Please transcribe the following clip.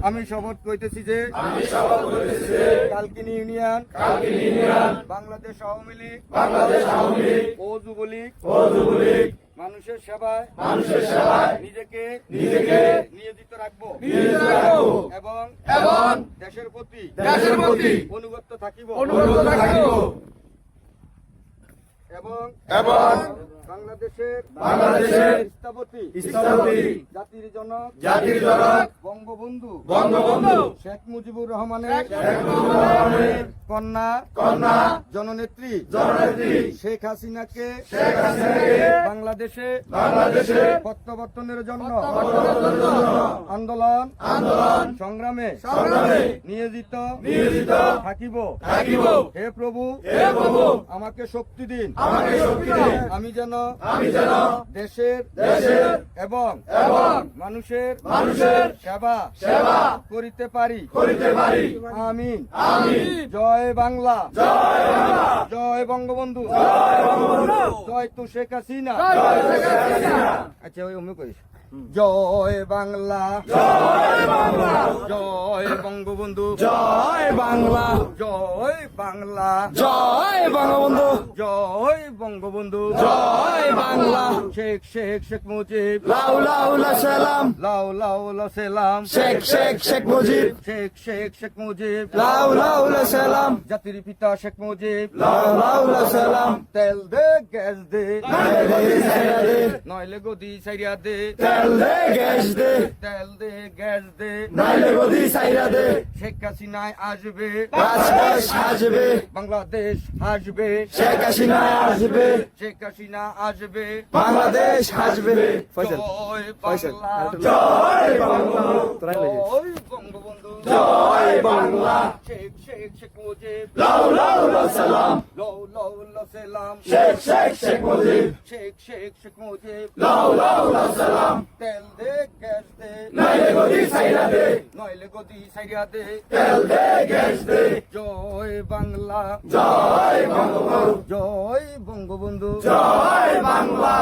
আমি শপথ করিতেছি যে কালকিনি ইউনিয়ন বাংলাদেশ আওয়ামী লীগ ও যুবলীগ মানুষের সেবায় নিজেকে নিয়োজিত রাখবো এবং দেশের প্রতি অনুগত থাকিব এবং বাংলাদেশের স্থপতি জাতির জনক বঙ্গবন্ধু শেখ মুজিবুর রহমানের কন্যা জননেত্রী শেখ হাসিনাকে বাংলাদেশে প্রত্যাবর্তনের জন্য আন্দোলন সংগ্রামে নিয়োজিত থাকিব। হে প্রভু আমাকে শক্তি দিন, আমি যেন দেশের এবং মানুষের সেবা করিতে পারি। আমিন। জয় বাংলা, জয় বঙ্গবন্ধু, জয় তু শেখ হাসিনা। আচ্ছা ওই অমনি করিস। জয় বাংলা, জয় বঙ্গবন্ধু, জয় বাংলা, জয় বাংলা, জয় বঙ্গবন্ধু, জয় বঙ্গবন্ধু, জয় বাংলা। শেখ মুজিব, লাউ লাউ লা সালাম, লাউ লাউ লা সালাম। শেখ মুজিব, শেখ মুজিব, লাউ লাউ লা সালাম, জাতির পিতা শেখ মুজিব। লাউ লাউ লা সালাম। তেল দে গ্যাস দে, নইলে গদি সাইরা দে। তেল দে গ্যাস দে, তেল দে গ্যাস দে, নাইলে গদি সাইরা দে। শেখ হাসিনায় আসবে, বাংলাদেশ হাসবে, বাংলাদেশ হাসবে। শেখ হাসিনা আসবে, শেখ হাসিনা আসবে, বাংলাদেশ হাসবে। জয় বাংলা, জয় বাংলা, জয় বঙ্গবন্ধু, জয় বাংলা। শেখ মুজিব, লাউ লাউ লা সালাম, লাউ লাউ লা সালাম। শেখ মুজিব, শেখ মুজিব, লাউ লাউ লা সালাম। তেল দে গ্যাস দে, নাইলে গদি সাইরা দে, নইলে গদি সাইরা দে। তেল দে গ্যাস দে। জয় বাংলা, জয় বঙ্গবন্ধু, জয় বঙ্গবন্ধু, জয় বাংলা।